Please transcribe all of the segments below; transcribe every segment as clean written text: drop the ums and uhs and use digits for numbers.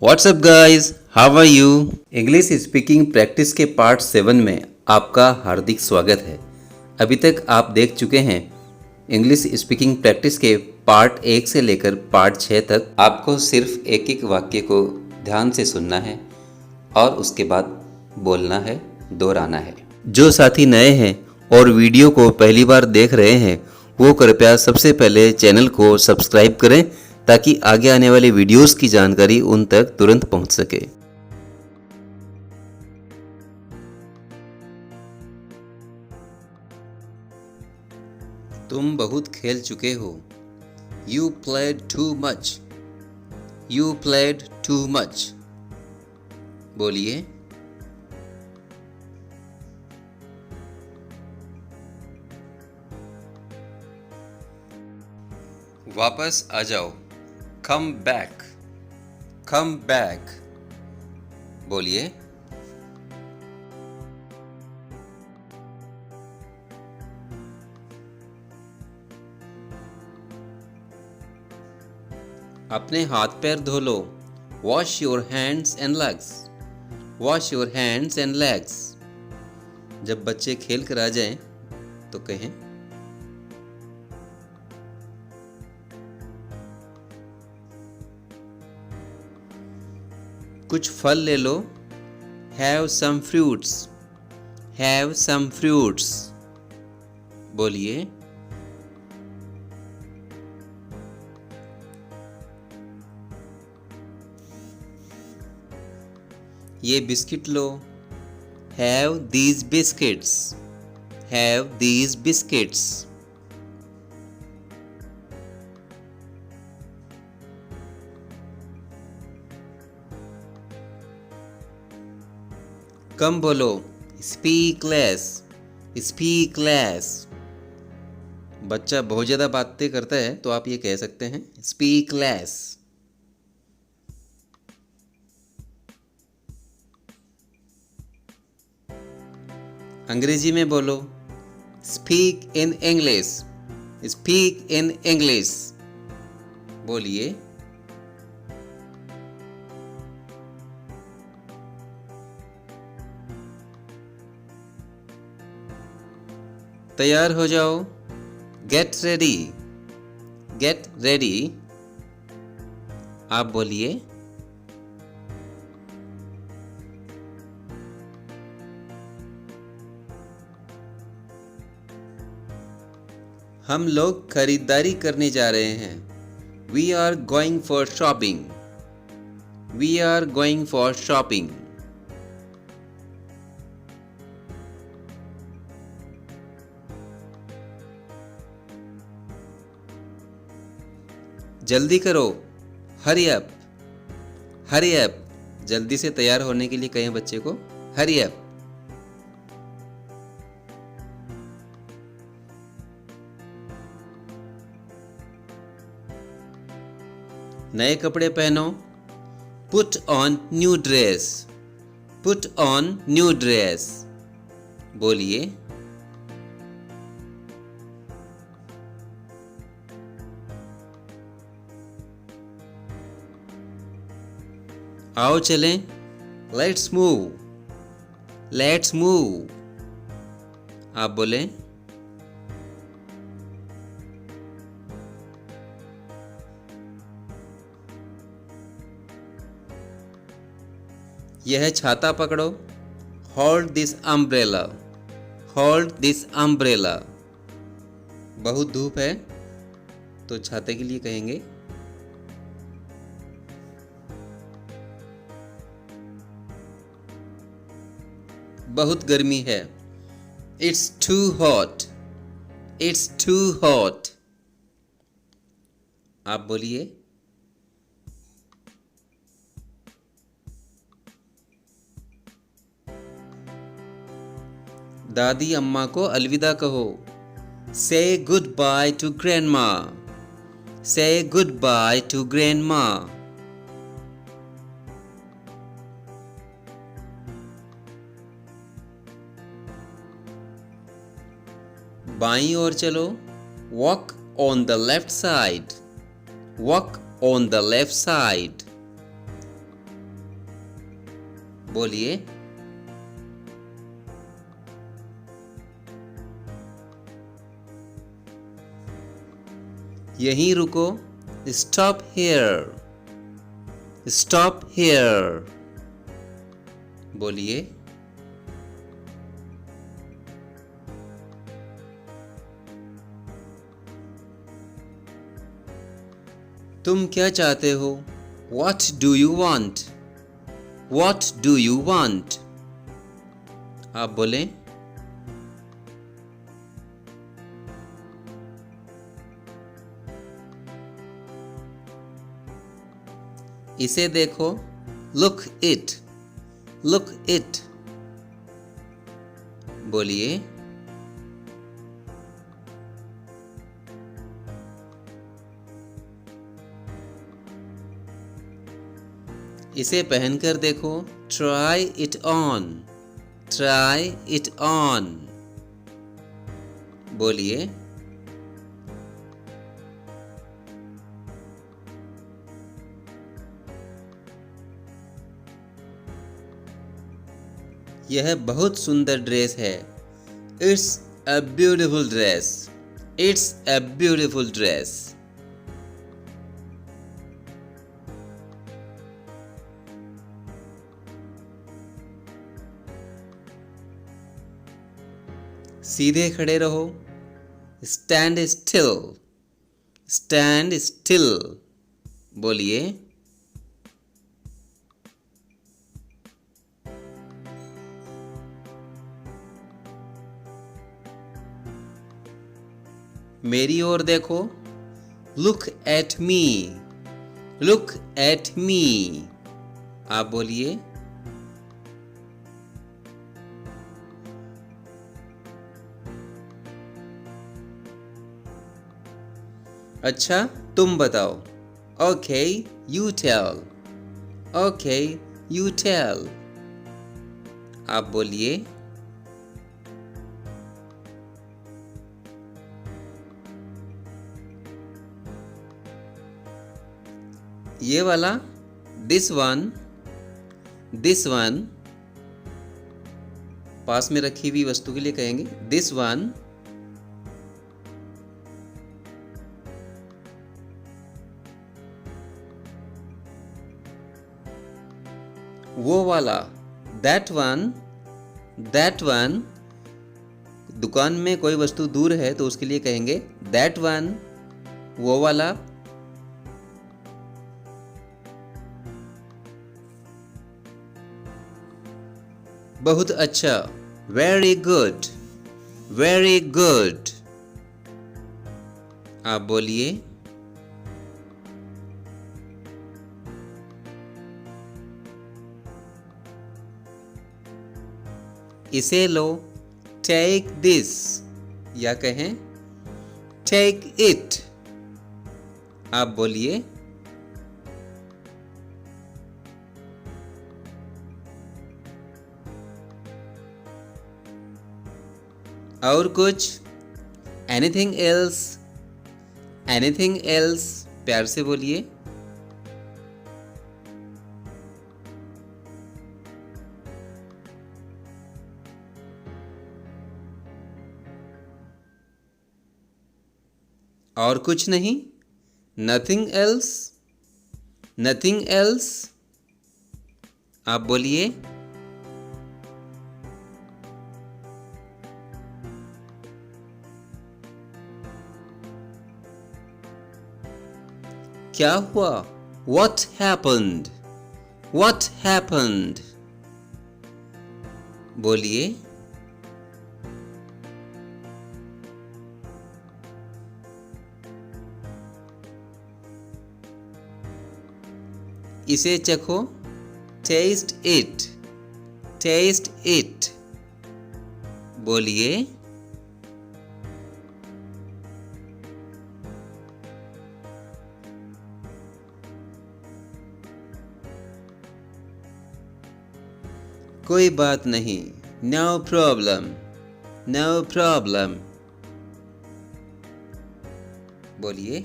WhatsApp guys, how are you? English speaking practice के part 7 में आपका हार्दिक स्वागत है। अभी तक आप देख चुके हैं इंग्लिश स्पीकिंग प्रैक्टिस के पार्ट 1 से लेकर पार्ट 6 तक। आपको सिर्फ एक एक वाक्य को ध्यान से सुनना है और उसके बाद बोलना है, दोहराना है। जो साथी नए हैं और वीडियो को पहली बार देख रहे हैं वो कृपया सबसे पहले चैनल को सब्सक्राइब करें ताकि आगे आने वाले वीडियोस की जानकारी उन तक तुरंत पहुंच सके। तुम बहुत खेल चुके हो। You played too much. You played too much. बोलिए। वापस आ जाओ। Come back. Come back. बोलिए। अपने हाथ पैर धो लो। Wash your hands and legs. Wash your hands and legs. जब बच्चे खेल कर आ जाएं तो कहें कुछ फल ले लो। Have some fruits. Have some fruits. बोलिए। ये biscuit low. Have these biscuits. Have these biscuits. कम बोलो। Speak less. Speak less. बच्चा बहुत ज़्यादा बातें करता है तो आप ये कह सकते हैं Speak less. अंग्रेजी में बोलो। Speak in English. Speak in English. बोलिए। तैयार हो जाओ। Get ready. Get ready. आप बोलिए। हम लोग खरीदारी करने जा रहे हैं। We are going for shopping. We are going for shopping. जल्दी करो। Hurry up. Hurry up. जल्दी से तैयार होने के लिए कहें बच्चे को Hurry up. नए कपड़े पहनो। Put on new dress. Put on new dress. बोलिए। आओ चलें। Let's move. Let's move. आप बोलें। यह छाता पकड़ो। Hold this umbrella. Hold this umbrella. बहुत धूप है तो छाते के लिए कहेंगे बहुत गर्मी है। It's too hot. It's too hot. आप बोलिए। दादी अम्मा को अलविदा कहो। Say goodbye to grandma. Say goodbye to grandma. बाईं ओर चलो। Walk on the left side. Walk on the left side. बोलिए। यहीं रुको। Stop here. Stop here. बोलिए। तुम क्या चाहते हो? What do you want? What do you want? आप बोलें। इसे देखो। Look it. Look it. बोलिए। इसे पहनकर देखो। Try it on. Try it on. बोलिए। यह बहुत सुंदर ड्रेस है। It's a beautiful dress. It's a beautiful dress. सीधे खड़े रहो। Stand still. Stand still. बोलिए। मेरी ओर देखो। Look at me. Look at me. आप बोलिए। अच्छा, तुम बताओ। Okay, you tell. Okay, you tell. आप बोलिए। ये वाला। This one. This one. पास में रखी हुई वस्तु के लिए कहेंगे this one. वो वाला। That one. That one. दुकान में कोई वस्तु दूर है तो उसके लिए कहेंगे that one. वो वाला। बहुत अच्छा। Very good. Very good. आप बोलिए। इसे लो। Take this. या कहें take it. आप बोलिए। और कुछ? Anything else? Anything else? प्यार से बोलिए। और कुछ नहीं? Nothing else? Nothing else? आप बोलिए। क्या हुआ? What happened? What happened? बोलिए। इसे चखो। Taste it. Taste it. बोलिए। कोई बात नहीं। No problem. No problem. बोलिए।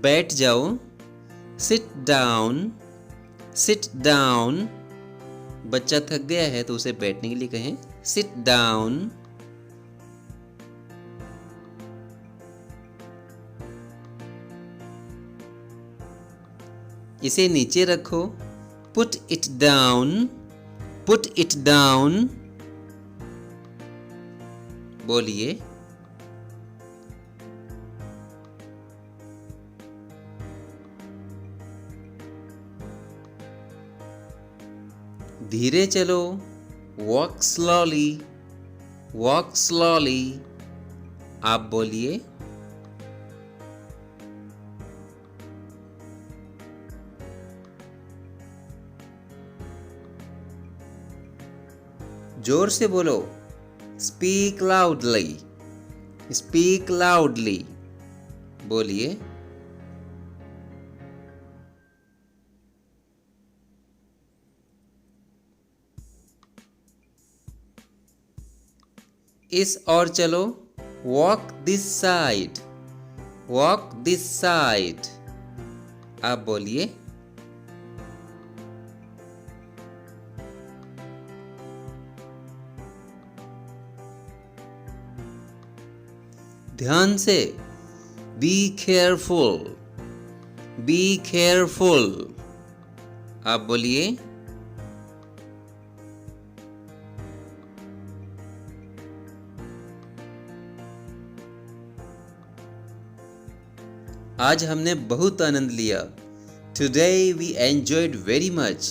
बैठ जाओ, सिट डाउन, सिट डाउन। बच्चा थक गया है तो उसे बैठने के लिए कहें सिट डाउन। इसे नीचे रखो, put it down, put it down. बोलिए। धीरे चलो, वॉक स्लोली, वॉक स्लोली। आप बोलिए। जोर से बोलो, स्पीक लाउडली, स्पीक लाउडली। बोलिए। इस और चलो, walk this side, walk this side. आप बोलिए। ध्यान से, बी केयरफुल, बी केयरफुल। आप बोलिए। आज हमने बहुत आनंद लिया। Today we enjoyed very much,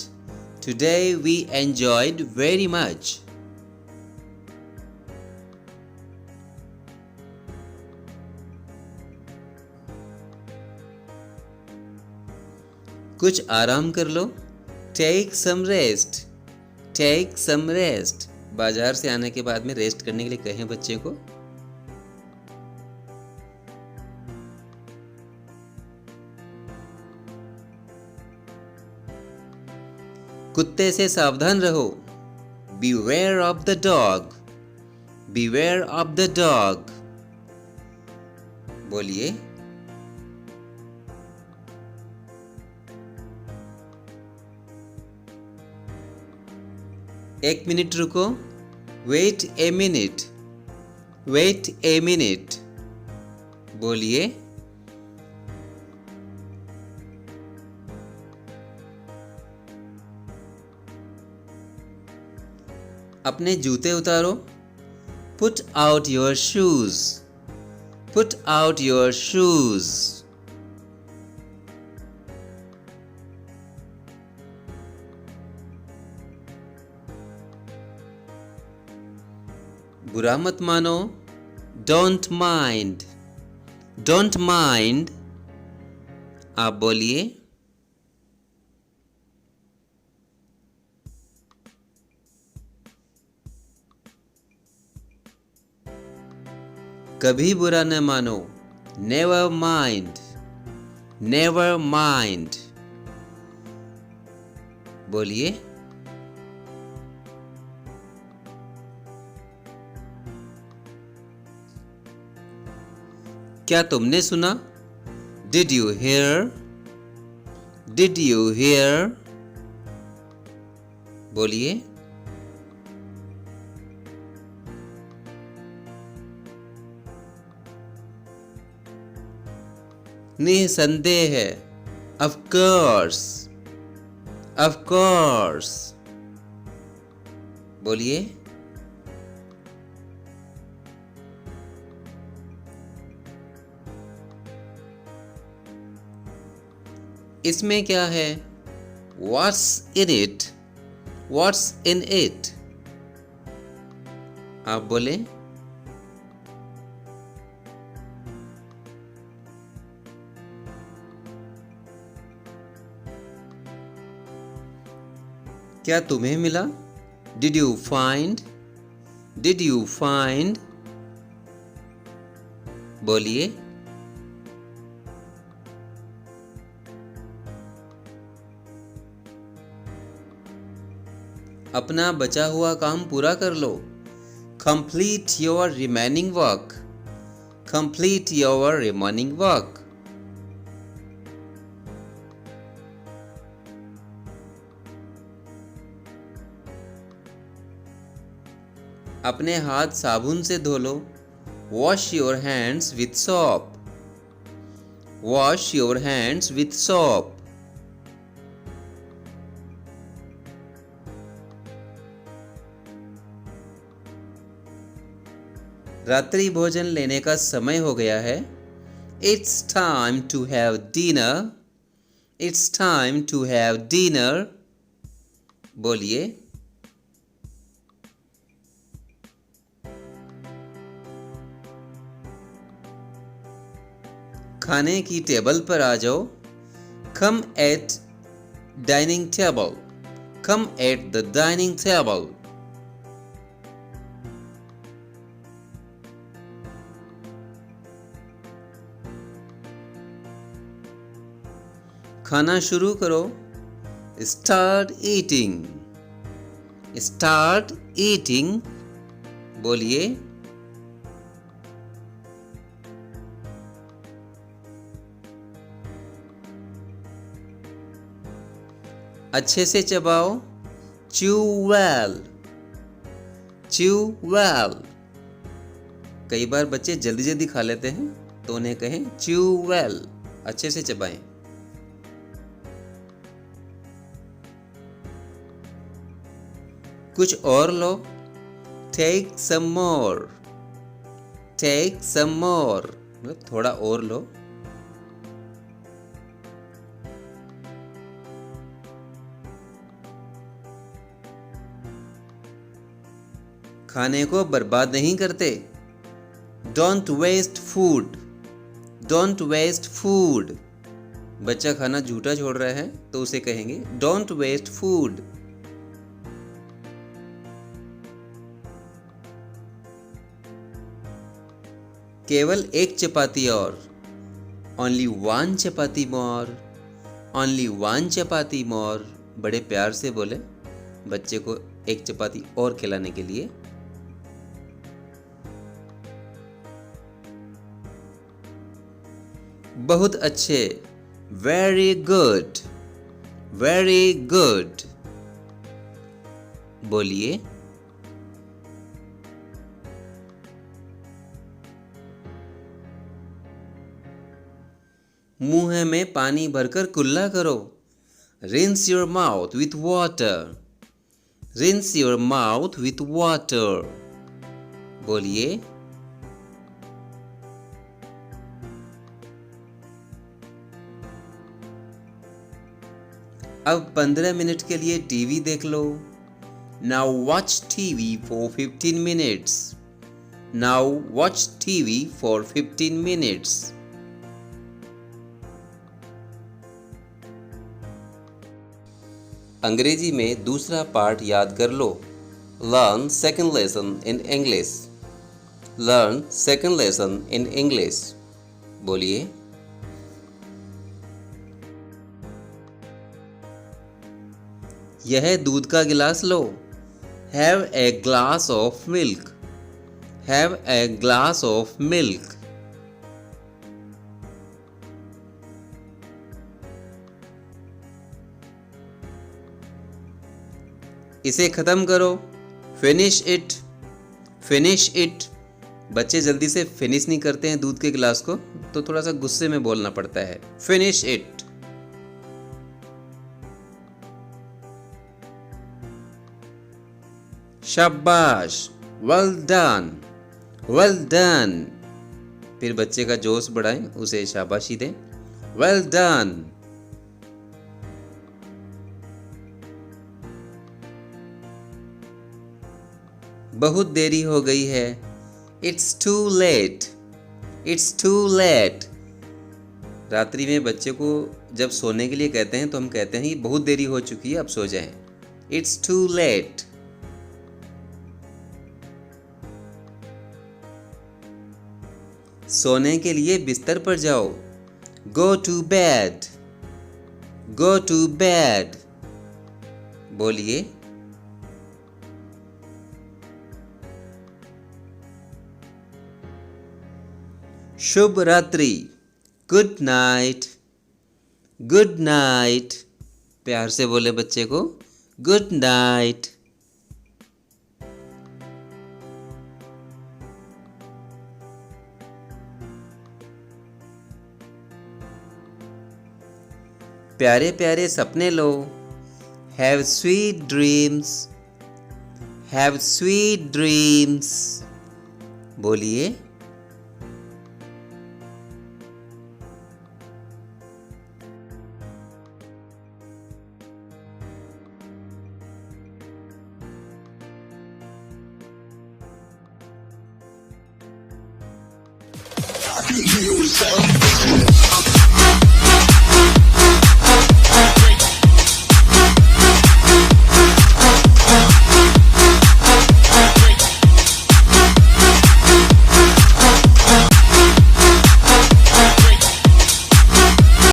today we enjoyed very much. कुछ आराम कर लो, take some rest, take some rest. बाजार से आने के बाद में रेस्ट करने के लिए कहें बच्चे को। कुत्ते से सावधान रहो, beware of the dog, beware of the dog. बोलिए। एक मिनट रुको, wait a minute, wait a minute. बोलिए। अपने जूते उतारो, put out your shoes, put out your shoes. बुरा मत मानो, डोंट माइंड, डोंट माइंड। आप बोलिए। कभी बुरा न मानो, नेवर माइंड, नेवर माइंड। बोलिए। क्या तुमने सुना? Did you hear, did you hear. बोलिए। निसंदेह है, ऑफ कोर्स, ऑफ कोर्स। बोलिए। इसमें क्या है? What's in it? What's in it? आप बोले। क्या तुम्हें मिला? Did you find? Did you find? बोलिए। अपना बचा हुआ काम पूरा कर लो। Complete your remaining work. Complete your remaining work. अपने हाथ साबुन से धो लो। Wash your hands with soap. Wash your hands with soap. रात्रि भोजन लेने का समय हो गया है। It's time to have dinner. It's time to have dinner. बोलिए। खाने की टेबल पर आ जाओ। Come at dining table. Come at the dining table. खाना शुरू करो। Start eating. Start eating. बोलिए। अच्छे से चबाओ। Chew well. Chew well. कई बार बच्चे जल्दी जल्दी खा लेते हैं तो उन्हें कहें chew well. अच्छे से चबाएं। कुछ और लो। Take some more. Take some more. मतलब थोड़ा और लो। खाने को बर्बाद नहीं करते। Don't waste food. Don't waste food. बच्चा खाना झूठा छोड़ रहा है तो उसे कहेंगे Don't waste food. केवल एक चपाती और। Only one चपाती more. Only one चपाती more. बड़े प्यार से बोले बच्चे को एक चपाती और खिलाने के लिए। बहुत अच्छे। Very good. Very good. बोलिए। मुंह में पानी भरकर कुल्ला करो। Rinse your mouth with water. Rinse your mouth with water. बोलिए। अब 15 मिनट के लिए टीवी देख लो। Now watch TV for 15 minutes. Now watch TV for 15 minutes. अंग्रेजी में दूसरा पार्ट याद कर लो। Learn second lesson in English. Learn second lesson in English. बोलिए। यह दूध का गिलास लो। Have a glass of milk. Have a glass of milk. इसे खत्म करो। Finish it. Finish it. बच्चे जल्दी से फिनिश नहीं करते हैं दूध के गिलास को तो थोड़ा सा गुस्से में बोलना पड़ता है। Finish it. शाबाश। Well done. Well done. फिर बच्चे का जोश बढ़ाएं, उसे शाबाशी दें। Well done. बहुत देरी हो गई है। It's too late. It's too late. रात्रि में बच्चे को जब सोने के लिए कहते हैं तो हम कहते हैं ये बहुत देरी हो चुकी है, अब सो जाएं। It's too late. सोने के लिए बिस्तर पर जाओ। Go to bed. Go to bed. बोलिए। शुभ रात्रि, गुड नाइट, गुड नाइट। प्यार से बोले बच्चे को गुड नाइट। प्यारे प्यारे सपने लो। Have sweet dreams, have sweet dreams. बोलिए। You sound